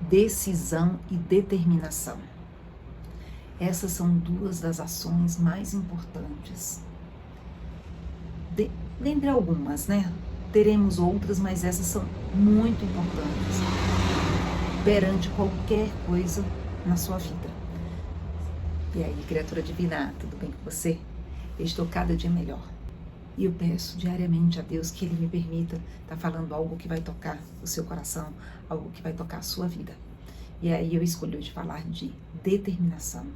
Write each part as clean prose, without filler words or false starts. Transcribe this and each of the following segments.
decisão e determinação. Essas são duas das ações mais importantes. Dentre algumas, né? Teremos outras, mas essas são muito importantes perante qualquer coisa na sua vida. E aí, criatura divina, tudo bem com você? Eu estou cada dia melhor. E eu peço diariamente a Deus que Ele me permita estar falando algo que vai tocar o seu coração, algo que vai tocar a sua vida. E aí eu escolhi hoje falar de determinação,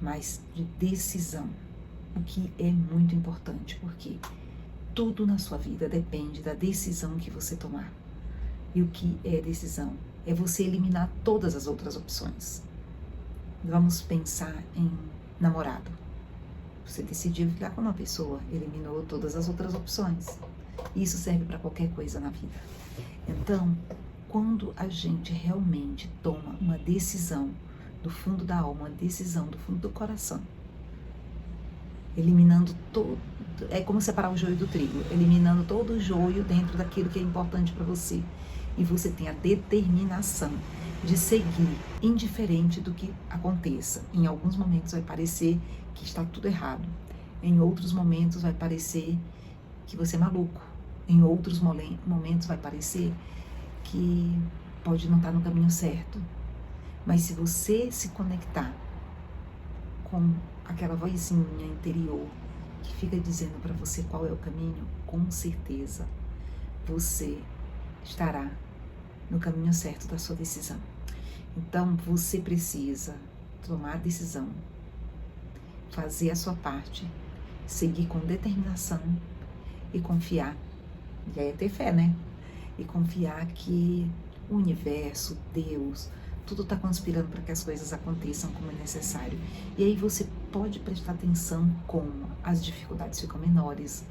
mas de decisão, o que é muito importante, porque tudo na sua vida depende da decisão que você tomar. E o que é decisão? É você eliminar todas as outras opções. Vamos pensar em namorado. Você decidiu ficar com uma pessoa, eliminou todas as outras opções. Isso serve para qualquer coisa na vida. Então, quando a gente realmente toma uma decisão do fundo da alma, uma decisão do fundo do coração, eliminando todo, é como separar o joio do trigo, eliminando todo o joio dentro daquilo que é importante para você. E você tem a determinação de seguir, indiferente do que aconteça. Em alguns momentos vai parecer que está tudo errado. Em outros momentos vai parecer que você é maluco. Em outros momentos vai parecer que pode não estar no caminho certo. Mas se você se conectar com aquela vozinha interior que fica dizendo para você qual é o caminho, com certeza você estará no caminho certo da sua decisão. Então você precisa tomar a decisão, fazer a sua parte, seguir com determinação e confiar. E aí é ter fé, né? E confiar que o universo, Deus, tudo está conspirando para que as coisas aconteçam como é necessário. E aí você pode prestar atenção como as dificuldades ficam menores,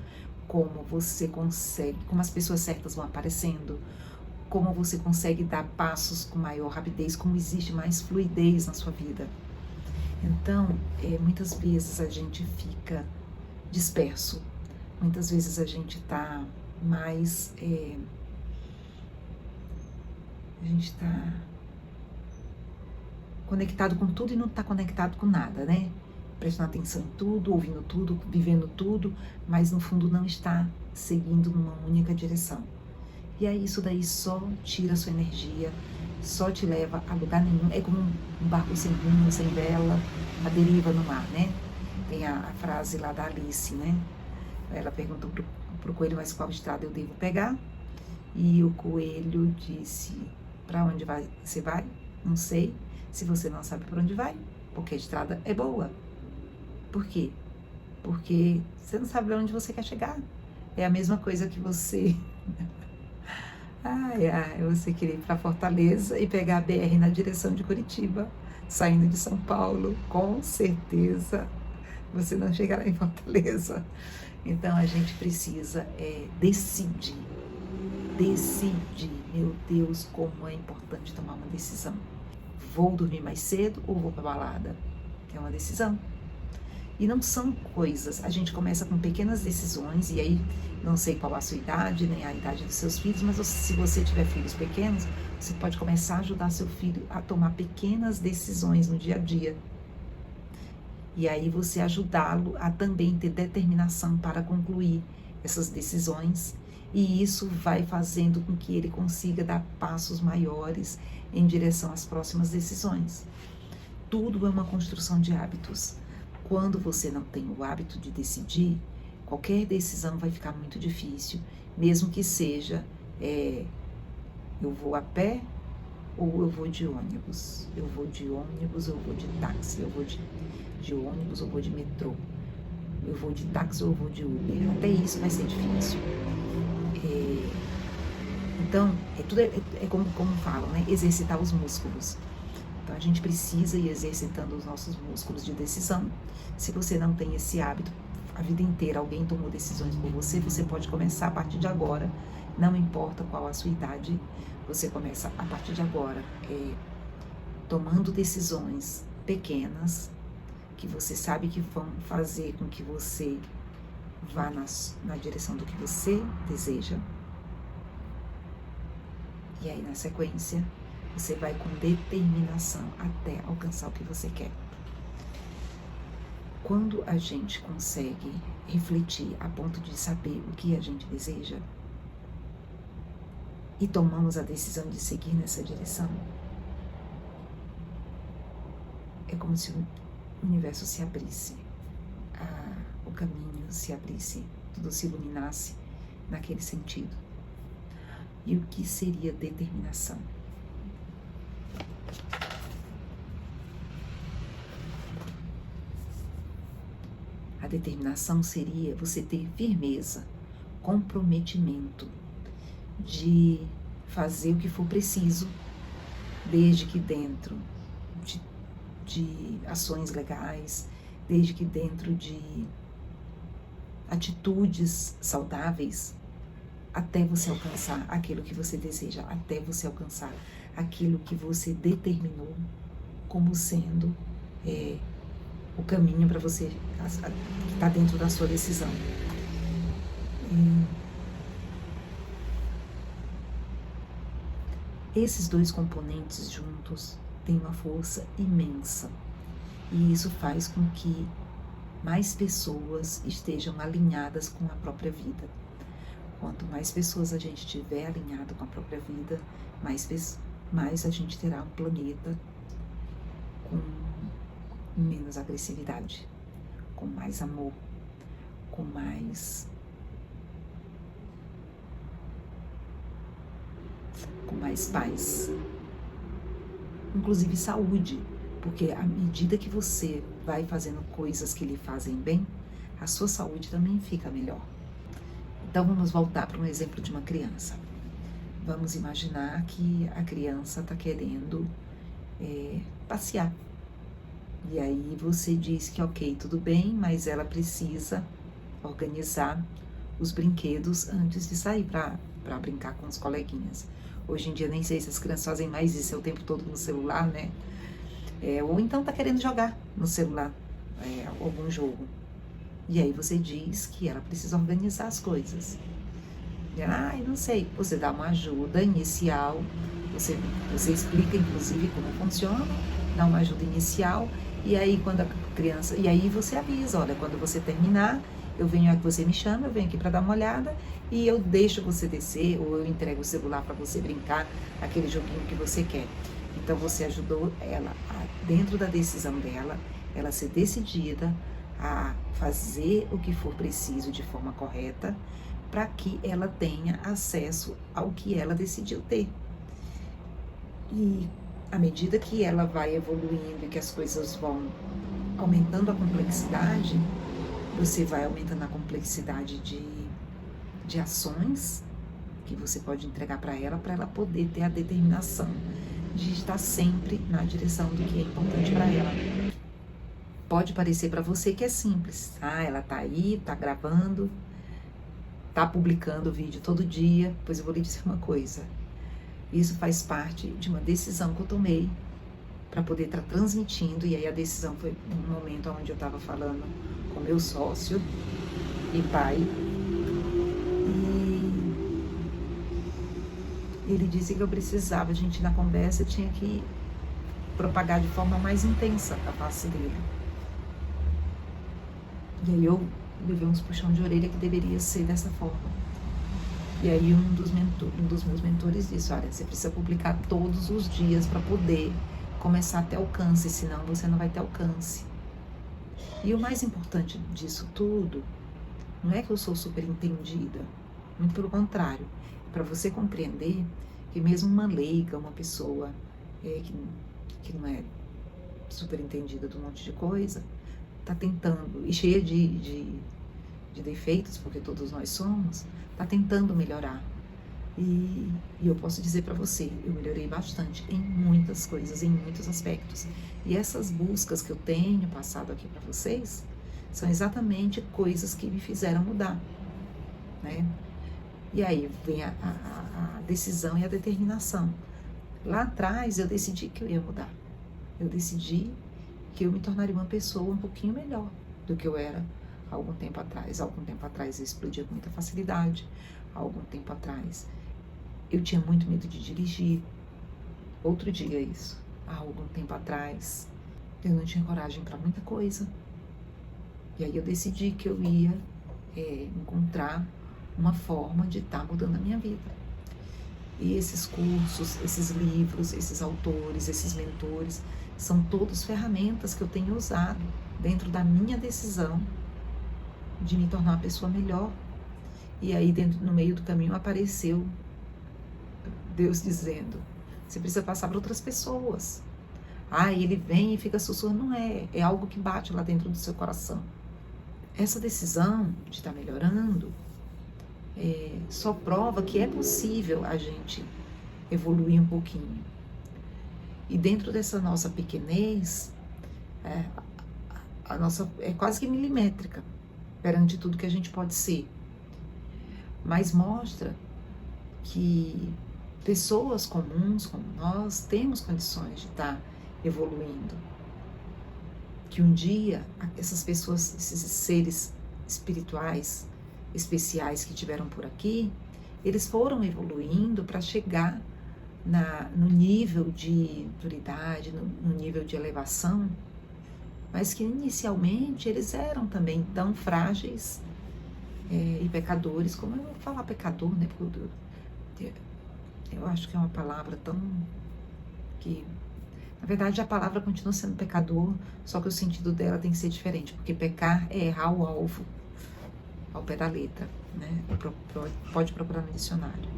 como você consegue, como as pessoas certas vão aparecendo, como você consegue dar passos com maior rapidez, como existe mais fluidez na sua vida. Então, muitas vezes a gente fica disperso, muitas vezes a gente está mais... a gente está conectado com tudo e não está conectado com nada, né? Prestando atenção em tudo, ouvindo tudo, vivendo tudo, mas no fundo não está seguindo numa única direção. E aí isso daí só tira a sua energia, só te leva a lugar nenhum. É como um barco sem rumo, sem vela, a deriva no mar, né? Tem a frase lá da Alice, né? Ela perguntou pro coelho, mas qual estrada eu devo pegar? E o coelho disse, para onde você vai? Não sei. Se você não sabe para onde vai, porque a estrada é boa. Por quê? Porque você não sabe onde você quer chegar. É a mesma coisa que você... você querer ir para Fortaleza e pegar a BR na direção de Curitiba, saindo de São Paulo, com certeza você não chegará em Fortaleza. Então a gente precisa decidir. Meu Deus, como é importante tomar uma decisão. Vou dormir mais cedo ou vou para balada? É uma decisão. E não são coisas, a gente começa com pequenas decisões, e aí não sei qual a sua idade, nem a idade dos seus filhos, mas se você tiver filhos pequenos, você pode começar a ajudar seu filho a tomar pequenas decisões no dia a dia. E aí você ajudá-lo a também ter determinação para concluir essas decisões, e isso vai fazendo com que ele consiga dar passos maiores em direção às próximas decisões. Tudo é uma construção de hábitos. Quando você não tem o hábito de decidir, qualquer decisão vai ficar muito difícil, mesmo que seja, eu vou a pé ou eu vou de ônibus, eu vou de ônibus ou eu vou de táxi, eu vou de ônibus ou eu vou de metrô, eu vou de táxi ou eu vou de Uber, até isso vai ser difícil. Então, tudo é como falam, né? Exercitar os músculos. Então, a gente precisa ir exercitando os nossos músculos de decisão. Se você não tem esse hábito, a vida inteira alguém tomou decisões por você, você pode começar a partir de agora, não importa qual a sua idade, você começa a partir de agora, tomando decisões pequenas, que você sabe que vão fazer com que você vá na direção do que você deseja. E aí, na sequência, Você vai com determinação até alcançar o que você quer. Quando a gente consegue refletir a ponto de saber o que a gente deseja e tomamos a decisão de seguir nessa direção, é como se o universo se abrisse, o caminho se abrisse, tudo se iluminasse naquele sentido. E o que seria determinação? A determinação seria você ter firmeza, comprometimento de fazer o que for preciso, desde que dentro de ações legais, desde que dentro de atitudes saudáveis, até você alcançar aquilo que você deseja, até você alcançar aquilo que você determinou como sendo o caminho para você, que está dentro da sua decisão. Esses dois componentes juntos têm uma força imensa, e isso faz com que mais pessoas estejam alinhadas com a própria vida. Quanto mais pessoas a gente tiver alinhado com a própria vida, mais a gente terá um planeta com menos agressividade, com mais amor, com mais paz, inclusive saúde, porque à medida que você vai fazendo coisas que lhe fazem bem, a sua saúde também fica melhor. Então vamos voltar para um exemplo de uma criança. Vamos imaginar que a criança está querendo passear. E aí você diz que ok, tudo bem, mas ela precisa organizar os brinquedos antes de sair para brincar com os coleguinhas. Hoje em dia nem sei se as crianças fazem mais isso, é o tempo todo no celular, né? Ou então tá querendo jogar no celular algum jogo. E aí você diz que ela precisa organizar as coisas. Eu não sei, você dá uma ajuda inicial, você explica inclusive como funciona, dá uma ajuda inicial, e aí quando a criança, e aí você avisa, olha, quando você terminar, eu venho aqui, você me chama, eu venho aqui para dar uma olhada, e eu deixo você descer, ou eu entrego o celular para você brincar, aquele joguinho que você quer. Então você ajudou ela, dentro da decisão dela, ela ser decidida a fazer o que for preciso de forma correta, para que ela tenha acesso ao que ela decidiu ter. E à medida que ela vai evoluindo e que as coisas vão aumentando a complexidade, você vai aumentando a complexidade de ações que você pode entregar para ela poder ter a determinação de estar sempre na direção do que é importante para ela. Pode parecer para você que é simples. Ela tá aí, tá gravando, tá publicando vídeo todo dia. Pois eu vou lhe dizer uma coisa. Isso faz parte de uma decisão que eu tomei para poder estar transmitindo. E aí a decisão foi no momento onde eu estava falando com meu sócio e pai. E ele disse que eu precisava, a gente na conversa tinha que propagar de forma mais intensa a face dele. E aí eu levei uns puxão de orelha que deveria ser dessa forma. E aí um dos meus mentores disse, olha, você precisa publicar todos os dias para poder começar a ter alcance, senão você não vai ter alcance. E o mais importante disso tudo, não é que eu sou super entendida, muito pelo contrário, é para você compreender que mesmo uma leiga, uma pessoa que não é super entendida de um monte de coisa, está tentando, e cheia de defeitos, porque todos nós somos, está tentando melhorar. E eu posso dizer para você, eu melhorei bastante em muitas coisas, em muitos aspectos. E essas buscas que eu tenho passado aqui para vocês, são exatamente coisas que me fizeram mudar, né? E aí vem a decisão e a determinação. Lá atrás eu decidi que eu ia mudar. Eu decidi que eu me tornaria uma pessoa um pouquinho melhor do que eu era há algum tempo atrás. Há algum tempo atrás eu explodia com muita facilidade. Há algum tempo atrás eu tinha muito medo de dirigir. outro dia isso, há algum tempo atrás, eu não tinha coragem para muita coisa. E aí eu decidi que eu ia encontrar uma forma de estar mudando a minha vida. E esses cursos, esses livros, esses autores, esses mentores, são todos ferramentas que eu tenho usado dentro da minha decisão de me tornar uma pessoa melhor. E aí, no meio do caminho, apareceu Deus dizendo: você precisa passar para outras pessoas. Ele vem e fica sussurrando. Não é, é algo que bate lá dentro do seu coração. Essa decisão de estar melhorando só prova que é possível a gente evoluir um pouquinho. E dentro dessa nossa pequenez, a nossa é quase que milimétrica perante tudo que a gente pode ser. Mas mostra que pessoas comuns como nós temos condições de estar evoluindo. Que um dia essas pessoas, esses seres espirituais especiais que tiveram por aqui, eles foram evoluindo para chegar no nível de maturidade, no nível de elevação, mas que inicialmente eles eram também tão frágeis e pecadores, como eu vou falar pecador, né? Porque eu acho que é uma palavra tão que, na verdade, a palavra continua sendo pecador, só que o sentido dela tem que ser diferente, porque pecar é errar o alvo ao pé da letra, né? Pode procurar no dicionário.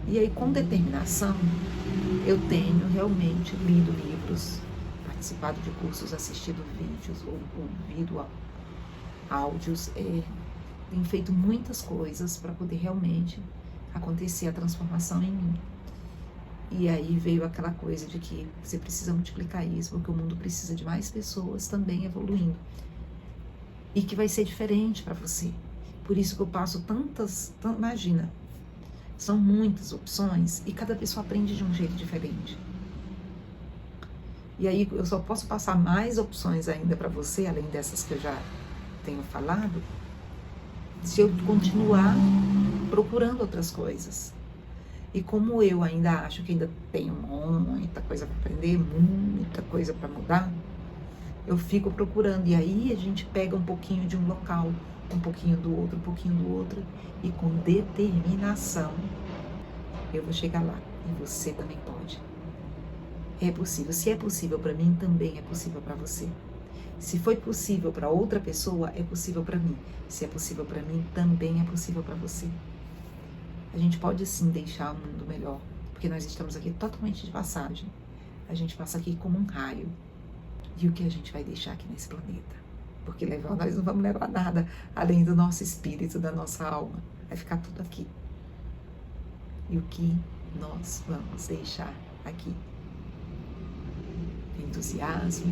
E aí, com determinação, eu tenho realmente lido livros, participado de cursos, assistido vídeos, ou ouvido áudios, tenho feito muitas coisas para poder realmente acontecer a transformação em mim. E aí veio aquela coisa de que você precisa multiplicar isso, porque o mundo precisa de mais pessoas também evoluindo. E que vai ser diferente para você. Por isso que eu passo imagina, são muitas opções e cada pessoa aprende de um jeito diferente. E aí eu só posso passar mais opções ainda para você, além dessas que eu já tenho falado, se eu continuar procurando outras coisas. E como eu ainda acho que ainda tenho muita coisa para aprender, muita coisa para mudar, eu fico procurando. E aí a gente pega um pouquinho de um local, um pouquinho do outro, um pouquinho do outro. E com determinação, eu vou chegar lá. E você também pode. É possível. Se é possível para mim, também é possível para você. Se foi possível para outra pessoa, é possível para mim. Se é possível para mim, também é possível para você. A gente pode sim deixar o mundo melhor, porque nós estamos aqui totalmente de passagem. A gente passa aqui como um raio. E o que a gente vai deixar aqui nesse planeta? Porque nós não vamos levar nada além do nosso espírito, da nossa alma. Vai ficar tudo aqui. E o que nós vamos deixar aqui? Entusiasmo,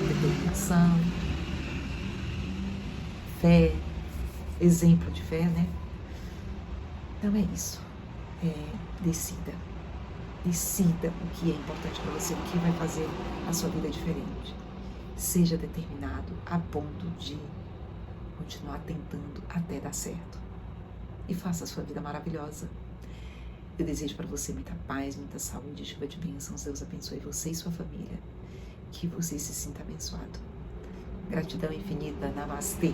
determinação, fé, exemplo de fé, né? Então é isso. Decida. Decida o que é importante para você, o que vai fazer a sua vida diferente. Seja determinado a ponto de continuar tentando até dar certo. E faça a sua vida maravilhosa. Eu desejo para você muita paz, muita saúde, chuva de bênçãos. Deus abençoe você e sua família. Que você se sinta abençoado. Gratidão infinita. Namastê.